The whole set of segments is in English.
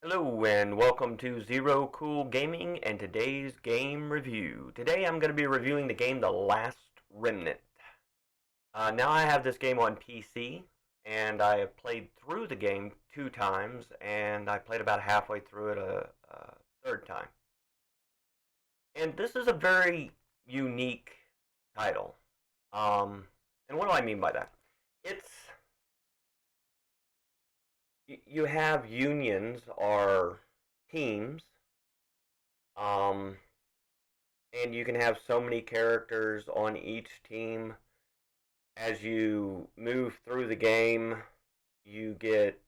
Hello and welcome to Zero Cool Gaming and today's game review. Today I'm going to be reviewing the game The Last Remnant. Now I have this game on PC and I have played through the game 2 times and I played about halfway through it a third time. And this is a very unique title. And what do I mean by that? It's you have unions or teams, um, and you can have so many characters on each team. As you move through the game, you get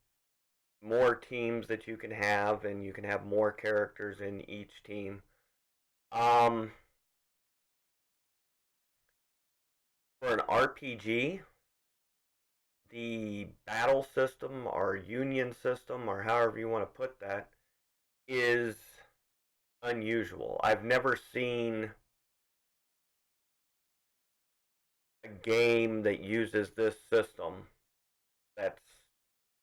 more teams that you can have, and you can have more characters in each team. Um, for an RPG, the battle system or union system, or however you want to put that, is unusual. I've never seen a game that uses this system that's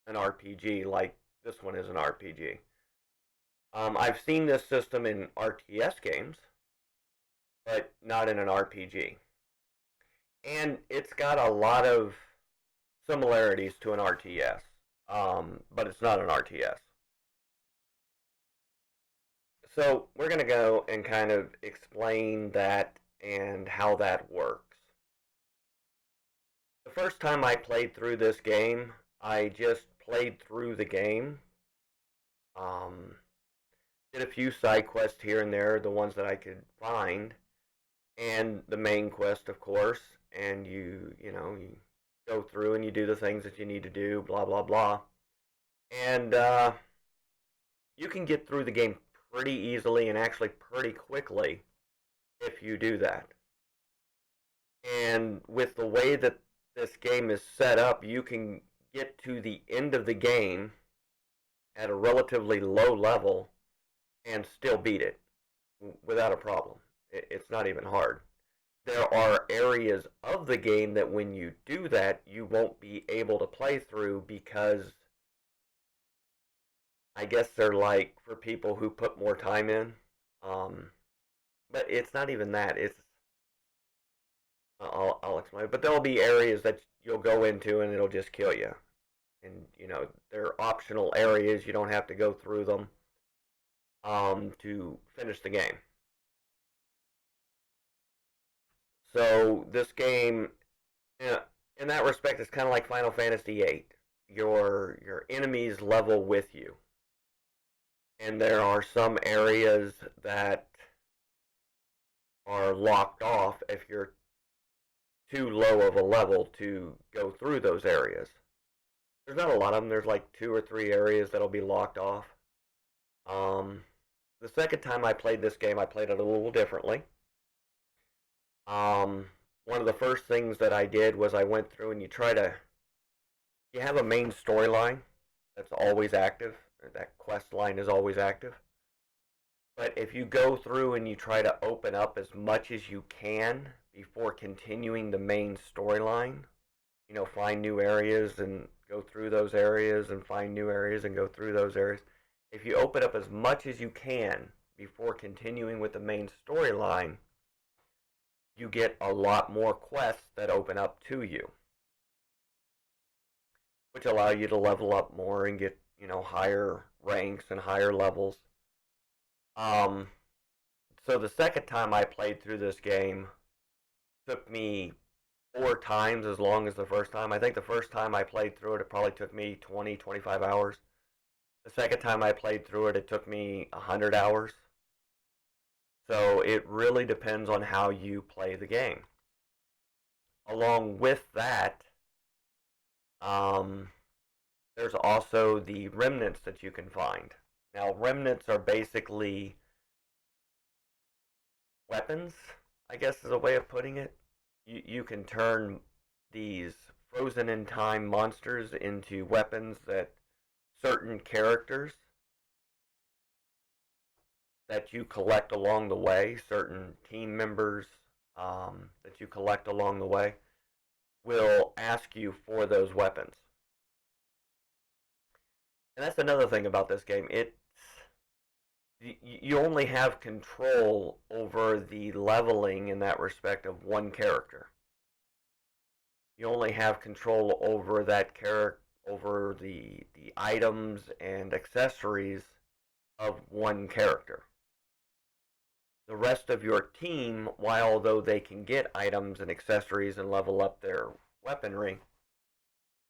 an RPG like this one is an RPG. I've seen this system in RTS games, but not in an RPG. And it's got a lot of similarities to an RTS, but it's not an RTS. So we're going to go and kind of explain that and how that works. The first time I played through this game, I just played through the game. Um, did a few side quests here and there, the ones that I could find, and the main quest, of course. And you go through and you do the things that you need to do, blah blah blah. And you can get through the game pretty easily and actually pretty quickly if you do that. And with the way that this game is set up, you can get to the end of the game at a relatively low level and still beat it without a problem. It's not even hard. There are areas of the game that when you do that, you won't be able to play through because I guess they're like for people who put more time in. Um, but it's not even that. I'll explain. But there'll be areas that you'll go into and it'll just kill you. And they're optional areas. You don't have to go through them to finish the game. So this game, in that respect, is kind of like Final Fantasy VIII. Your enemies level with you, and there are some areas that are locked off if you're too low of a level to go through those areas. There's not a lot of them. There's like 2 or 3 areas that'll be locked off. Um, the second time I played this game, I played it a little differently. Um, One of the first things that I did was I went through and you have a main storyline that's always active. That quest line is always active. But if you go through and you try to open up as much as you can before continuing the main storyline, find new areas and go through those areas and find new areas and go through those areas. If you open up as much as you can before continuing with the main storyline, you get a lot more quests that open up to you, which allow you to level up more and get, higher ranks and higher levels. Um, so the second time I played through this game took me 4 times as long as the first time. I think the first time I played through it, it probably took me 20, 25 hours. The second time I played through it, it took me 100 hours. So it really depends on how you play the game. Along with that, um, there's also the remnants that you can find. Now, remnants are basically weapons, I guess is a way of putting it. You can turn these frozen in time monsters into weapons that certain characters that you collect along the way, certain team members that you collect along the way, will ask you for those weapons. And that's another thing about this game. you only have control over the leveling in that respect of one character. You only have control over that character, over the items and accessories of one character. The rest of your team, while though they can get items and accessories and level up their weaponry,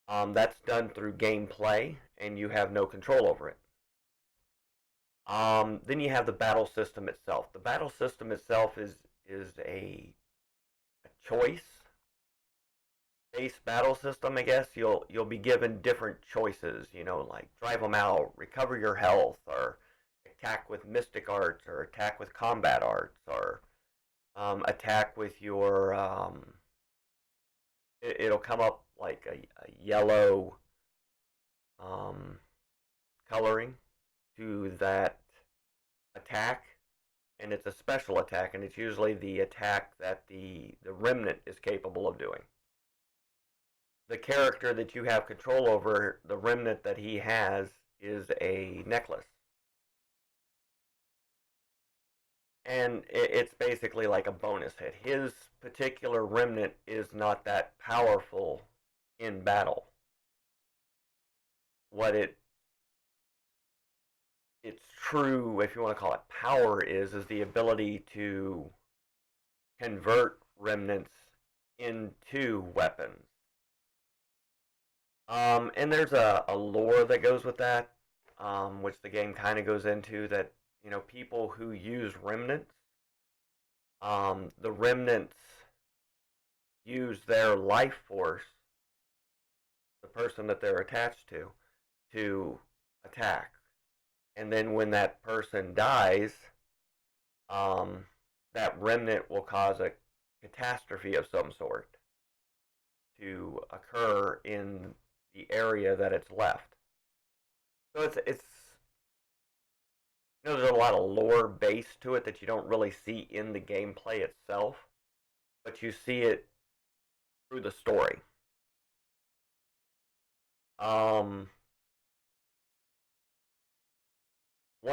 that's done through gameplay, and you have no control over it. Then you have the battle system itself. The battle system itself is a choice based battle system. I guess you'll be given different choices. Like drive them out, recover your health, or attack with mystic arts, or attack with combat arts, or attack with your. It'll come up like a yellow um, coloring to that attack, and it's a special attack, and it's usually the attack that the remnant is capable of doing. The character that you have control over, the remnant that he has, is a necklace. And it's basically like a bonus hit. His particular remnant is not that powerful in battle. What its true, if you want to call it power, is the ability to convert remnants into weapons. And there's a lore that goes with that, which the game kind of goes into, that people who use remnants, the remnants use their life force, the person that they're attached to attack. And then when that person dies, that remnant will cause a catastrophe of some sort to occur in the area that it's left. So it's there's a lot of lore base to it that you don't really see in the gameplay itself, but you see it through the story. One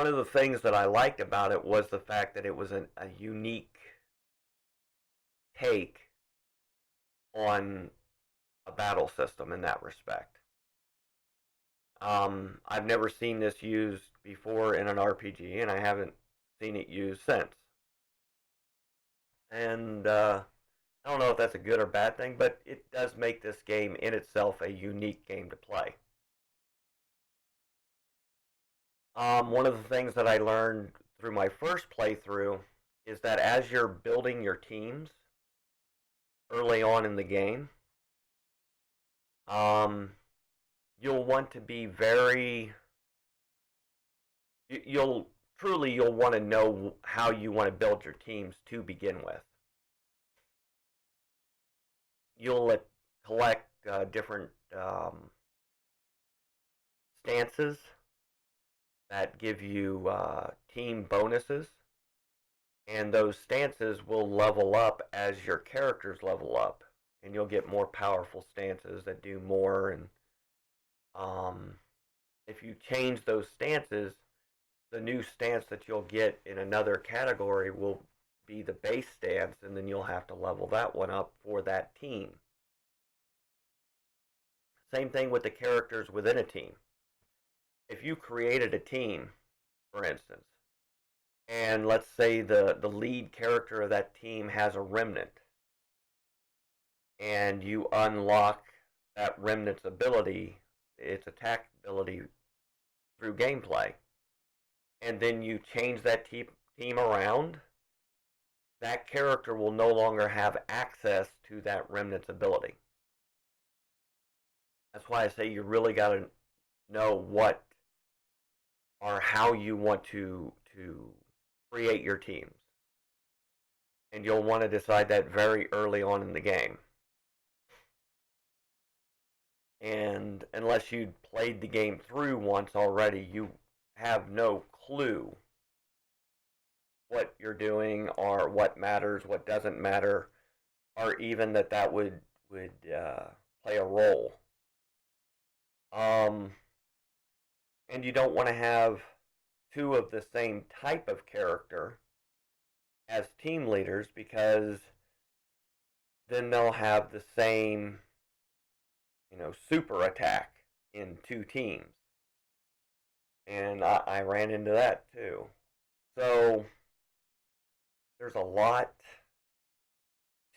of the things that I liked about it was the fact that it was a unique take on a battle system in that respect. I've never seen this used before in an RPG, and I haven't seen it used since. And I don't know if that's a good or bad thing, but it does make this game in itself a unique game to play. One of the things that I learned through my first playthrough is that as you're building your teams early on in the game, you'll want to be you'll want to know how you want to build your teams to begin with. You'll collect different stances that give you team bonuses, and those stances will level up as your characters level up, and you'll get more powerful stances that do more. And if you change those stances, the new stance that you'll get in another category will be the base stance, and then you'll have to level that one up for that team. Same thing with the characters within a team. If you created a team, for instance, and let's say the lead character of that team has a remnant, and you unlock that remnant's ability, its attack ability, through gameplay, and then you change that team around, that character will no longer have access to that remnant's ability. That's why I say you really got to know what or how you want to create your teams. And you'll want to decide that very early on in the game. And unless you'd played the game through once already, you have no clue what you're doing, or what matters, what doesn't matter, or even that would play a role. And you don't want to have two of the same type of character as team leaders, because then they'll have the same, super attack in two teams. And I ran into that too. So there's a lot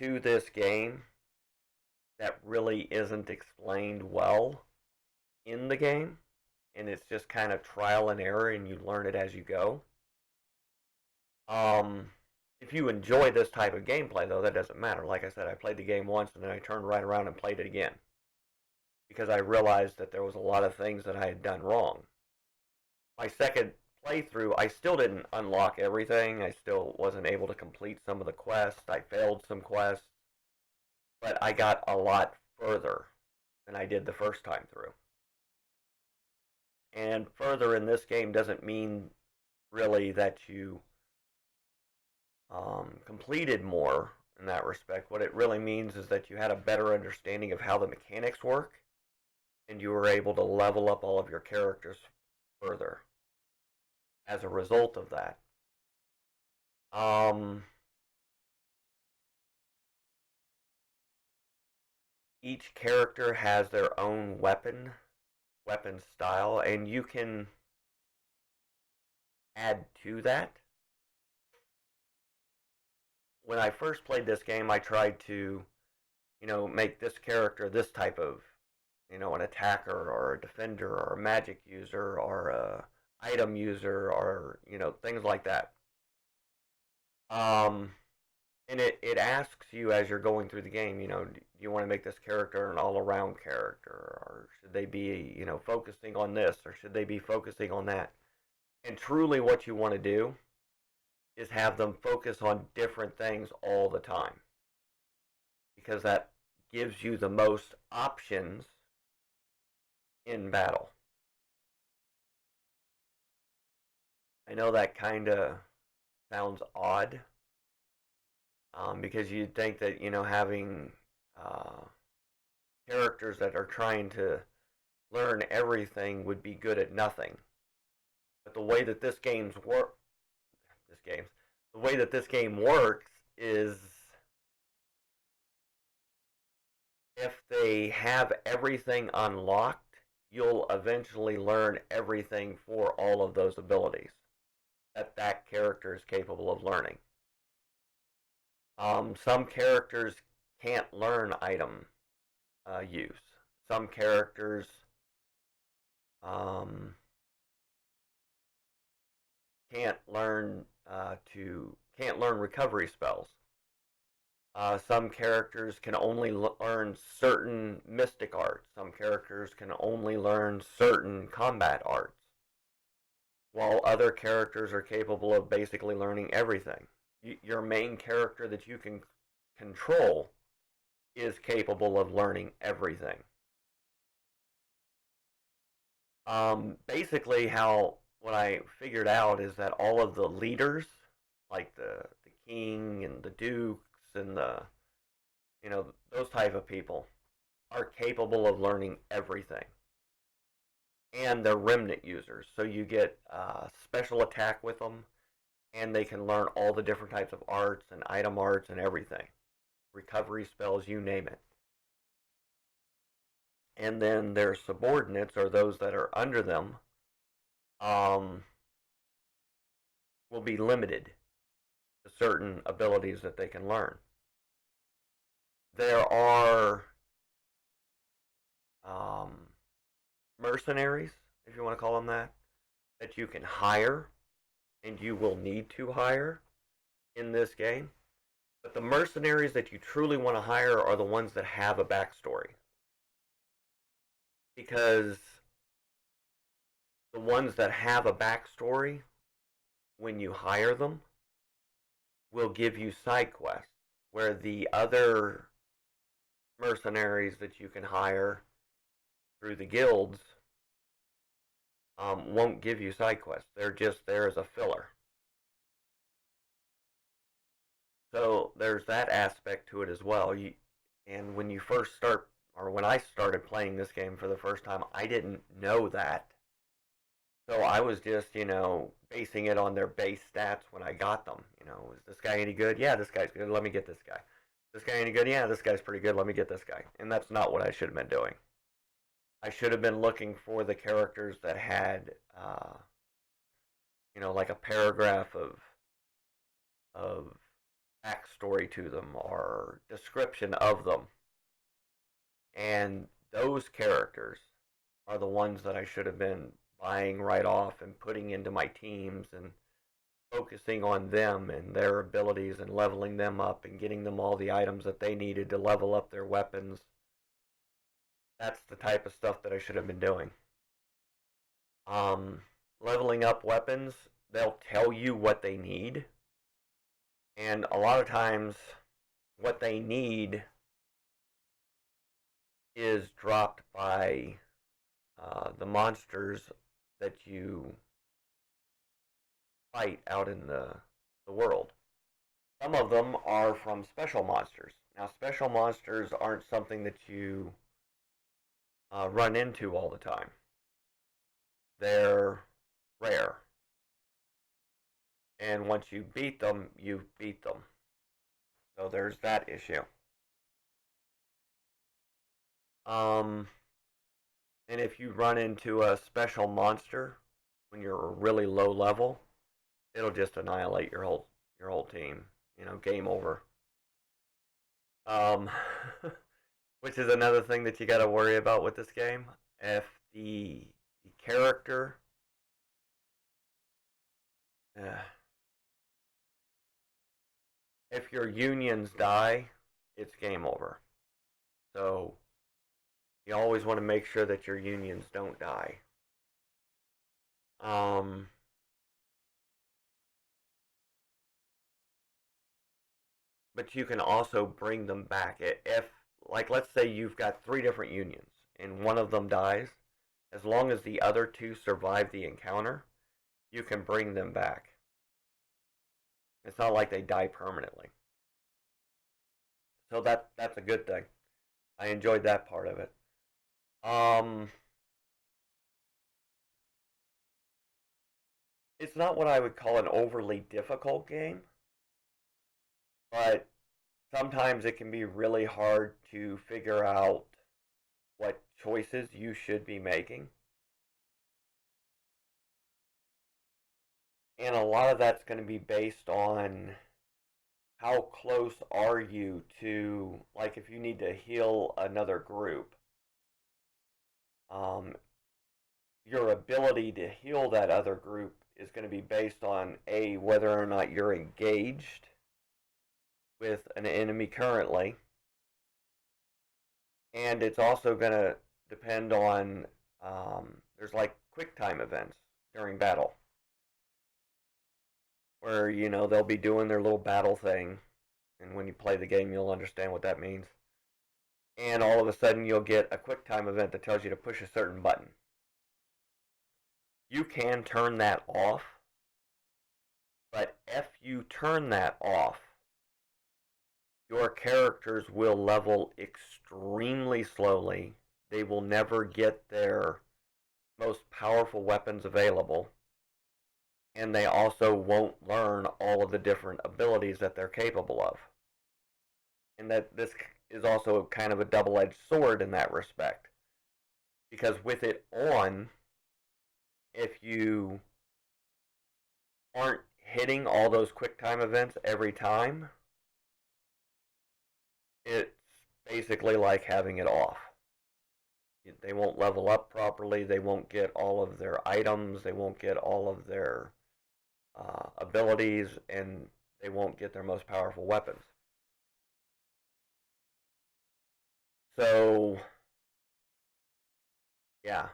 to this game that really isn't explained well in the game, and it's just kind of trial and error, and you learn it as you go. If you enjoy this type of gameplay, though, that doesn't matter. Like I said, I played the game once, and then I turned right around and played it again because I realized that there was a lot of things that I had done wrong. My second playthrough, I still didn't unlock everything. I still wasn't able to complete some of the quests. I failed some quests, but I got a lot further than I did the first time through. And further in this game doesn't mean really that you completed more in that respect. What it really means is that you had a better understanding of how the mechanics work, and you were able to level up all of your characters further as a result of that. Each character has their own weapon style, and you can add to that. When I first played this game, I tried to, make this character this type of, an attacker or a defender or a magic user or a item user or, things like that. And it asks you as you're going through the game, do you want to make this character an all-around character, or should they be, focusing on this, or should they be focusing on that? And truly what you want to do is have them focus on different things all the time, because that gives you the most options in battle. I know that kind of sounds odd, because you'd think that, having characters that are trying to learn everything would be good at nothing. But the way that the way that this game works is, if they have everything unlocked, you'll eventually learn everything for all of those abilities that character is capable of learning. Some characters can't learn item use. Some characters can't learn recovery spells. Some characters can only learn certain mystic arts. Some characters can only learn certain combat arts, while other characters are capable of basically learning everything. Your main character that you can control is capable of learning everything. Basically, what I figured out is that all of the leaders, like the king and the dukes and those type of people, are capable of learning everything. And they're remnant users, so you get special attack with them, and they can learn all the different types of arts and item arts and everything. Recovery spells, you name it. And then their subordinates, or those that are under them, will be limited to certain abilities that they can learn. There are mercenaries, if you want to call them that you can hire, and you will need to hire in this game. But the mercenaries that you truly want to hire are the ones that have a backstory. Because the ones that have a backstory, when you hire them, will give you side quests, where the other mercenaries that you can hire through the guilds won't give you side quests. They're just there as a filler. So there's that aspect to it as well. And when you first start, or when I started playing this game for the first time, I didn't know that. So I was just, basing it on their base stats when I got them. Is this guy any good? Yeah, this guy's good. Let me get this guy. This guy any good? Yeah, this guy's pretty good. Let me get this guy. And that's not what I should have been doing. I should have been looking for the characters that had, like a paragraph of backstory to them or description of them. And those characters are the ones that I should have been buying right off and putting into my teams and focusing on them and their abilities and leveling them up and getting them all the items that they needed to level up their weapons. That's the type of stuff that I should have been doing. Um, Leveling up weapons, they'll tell you what they need. And a lot of times, what they need is dropped by the monsters that you fight out in the world. Some of them are from special monsters. Now, special monsters aren't something that you run into all the time. They're rare. And once you beat them, you beat them. So there's that issue. And if you run into a special monster when you're really low level, it'll just annihilate your whole team. Game over. Um, which is another thing that you got to worry about with this game. If the character, uh, if your unions die, it's game over. So you always want to make sure that your unions don't die. Um, but you can also bring them back. If, like, let's say you've got 3 different unions and one of them dies, as long as the other 2 survive the encounter, you can bring them back. It's not like they die permanently. So that's a good thing. I enjoyed that part of it. Um, it's not what I would call an overly difficult game, but sometimes it can be really hard to figure out what choices you should be making. And a lot of that's going to be based on how close are you to, like, if you need to heal another group, um, your ability to heal that other group is going to be based on whether or not you're engaged with an enemy currently, and it's also going to depend on there's like quick time events during battle where they'll be doing their little battle thing, and when you play the game you'll understand what that means, and all of a sudden you'll get a quick time event that tells you to push a certain button. You can turn that off, but if you turn that off, your characters will level extremely slowly. They will never get their most powerful weapons available, and they also won't learn all of the different abilities that they're capable of. And that this is also kind of a double-edged sword in that respect, because with it on, if you aren't hitting all those quick time events every time, it's basically like having it off. They won't level up properly, they won't get all of their items, they won't get all of their abilities, and they won't get their most powerful weapons. So, yeah,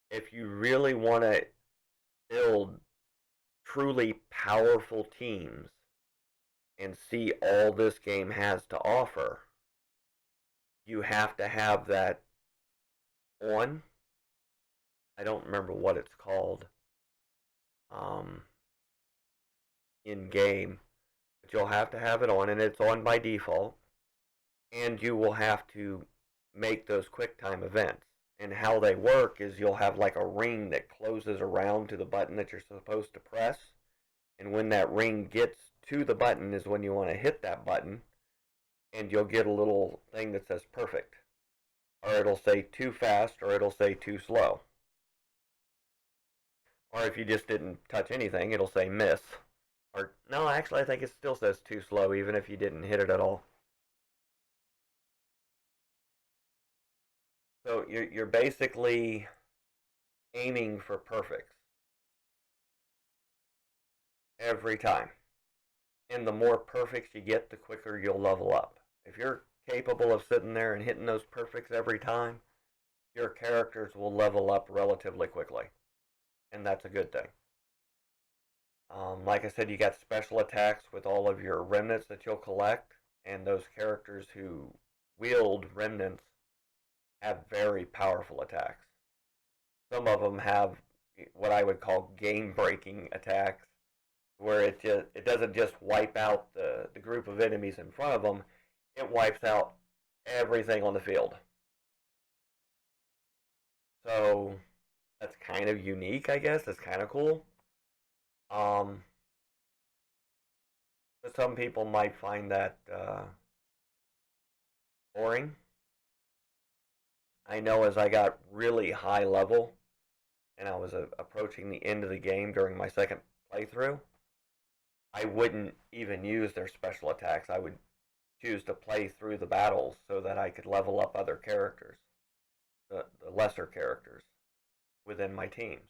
if you really want to build truly powerful teams and see all this game has to offer, you have to have that on. I don't remember what it's called in game, but you'll have to have it on, and it's on by default. And you will have to make those quick time events. And how they work is you'll have like a ring that closes around to the button that you're supposed to press. And when that ring gets to the button is when you want to hit that button. And you'll get a little thing that says perfect. Or it'll say too fast, or it'll say too slow. Or if you just didn't touch anything, it'll say miss. Or, no, actually, I think it still says too slow, even if you didn't hit it at all. So you're basically aiming for perfects every time. And the more perfects you get, the quicker you'll level up. If you're capable of sitting there and hitting those perfects every time, your characters will level up relatively quickly. And that's a good thing. Like I said, you got special attacks with all of your remnants that you'll collect, and those characters who wield remnants have very powerful attacks. Some of them have what I would call game-breaking attacks, where it doesn't just wipe out the group of enemies in front of them, it wipes out everything on the field. So that's kind of unique, I guess. It's kind of cool. Um, but some people might find that boring. I know as I got really high level and I was approaching the end of the game during my second playthrough, I wouldn't even use their special attacks. I would choose to play through the battles so that I could level up other characters, the lesser characters within my teams.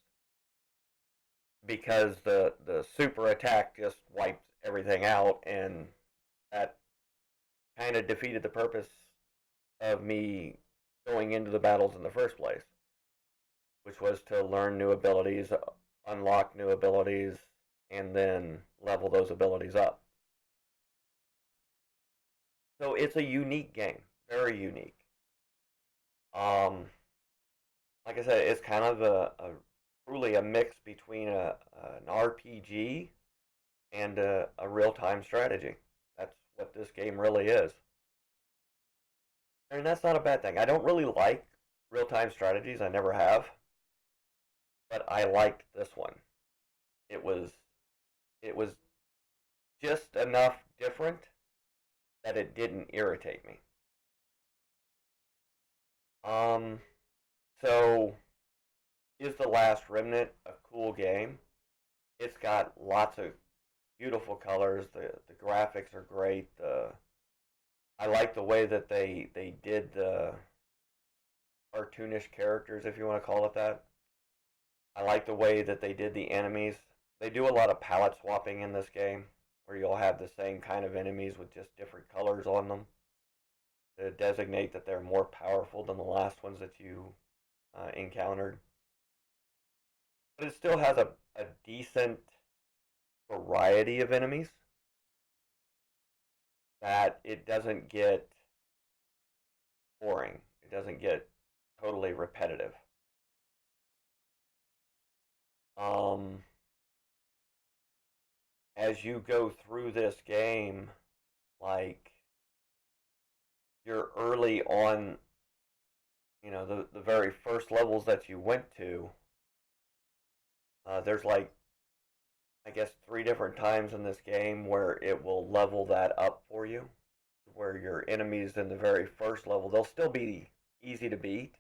Because the super attack just wipes everything out, and that kind of defeated the purpose of me going into the battles in the first place, which was to learn new abilities, unlock new abilities, and then level those abilities up. So it's a unique game, very unique. Um, like I said, it's kind of truly a mix between an RPG and a real time strategy. That's what this game really is. And that's not a bad thing. I don't really like real time strategies, I never have, but I liked this one. It was it was just enough different that it didn't irritate me. Um, so is the Last Remnant a cool game? It's got lots of beautiful colors. The graphics are great. I like the way that they did the cartoonish characters, if you want to call it that. I like the way that they did the enemies. They do a lot of palette swapping in this game, where you'll have the same kind of enemies with just different colors on them to designate that they're more powerful than the last ones that you encountered. But it still has a decent variety of enemies that it doesn't get boring. It doesn't get totally repetitive. Um, as you go through this game, like you're early on, the very first levels that you went to, there's like, I guess, three different times in this game where it will level that up for you. Where your enemies in the very first level, they'll still be easy to beat,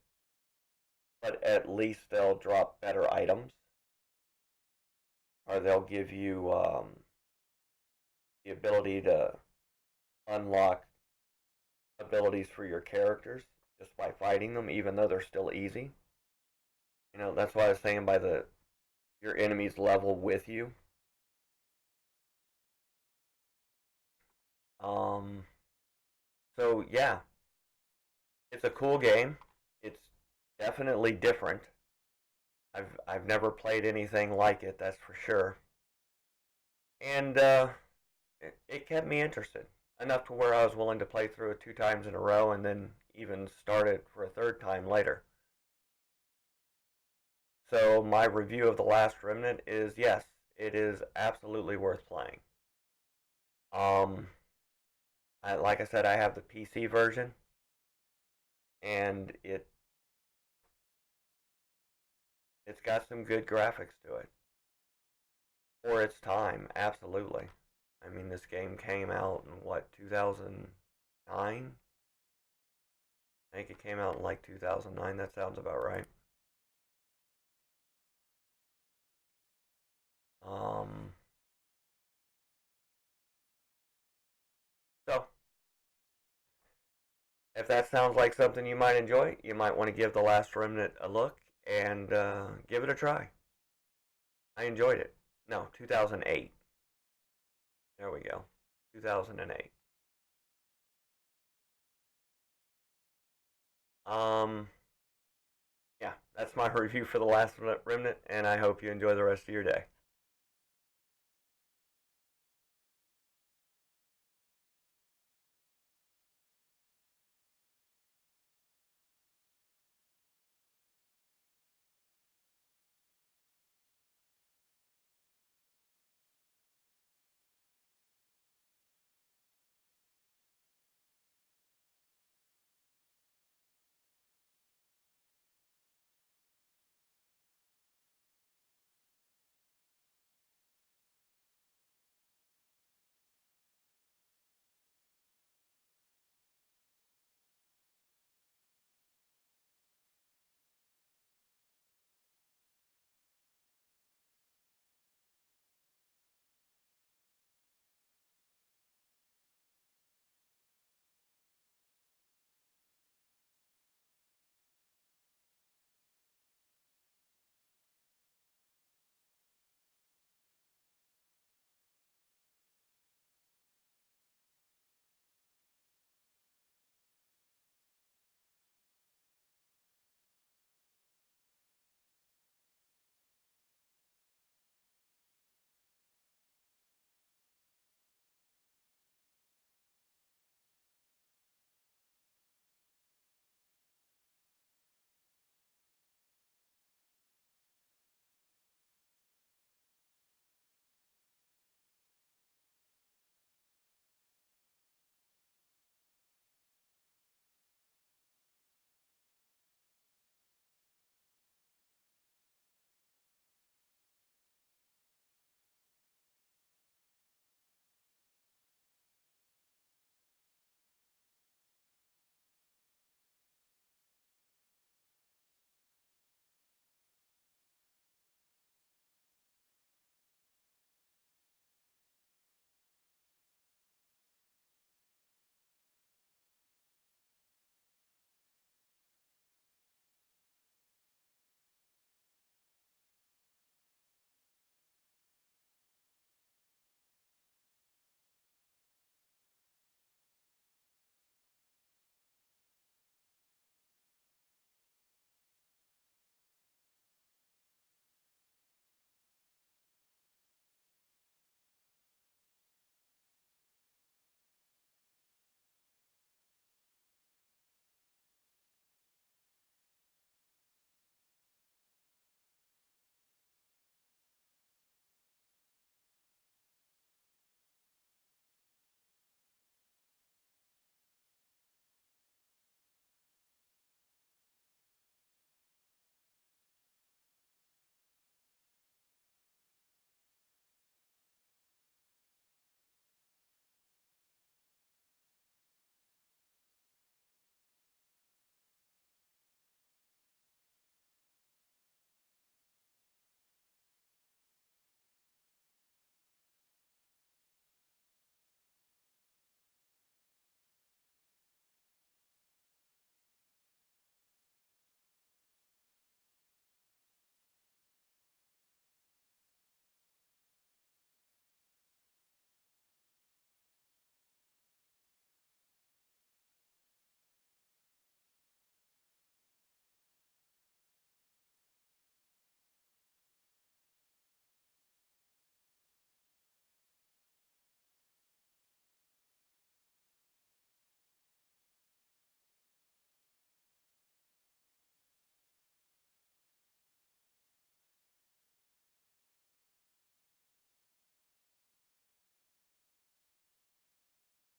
but at least they'll drop better items, or they'll give you the ability to unlock abilities for your characters just by fighting them, even though they're still easy. That's why I was saying by your enemies level with you. Um, so yeah, it's a cool game. It's definitely different. I've never played anything like it, that's for sure. And it kept me interested enough to where I was willing to play through it two times in a row and then even start it for a third time later. So my review of The Last Remnant is yes, it is absolutely worth playing. Um, like I said, I have the PC version, and It's got some good graphics to it. For its time, absolutely. I mean, this game came out in what, 2009? I think it came out in like 2009. That sounds about right. Um, so, if that sounds like something you might enjoy, you might want to give The Last Remnant a look and give it a try. I enjoyed it. No, 2008. There we go. 2008. Um, yeah, that's my review for The Last Remnant, and I hope you enjoy the rest of your day.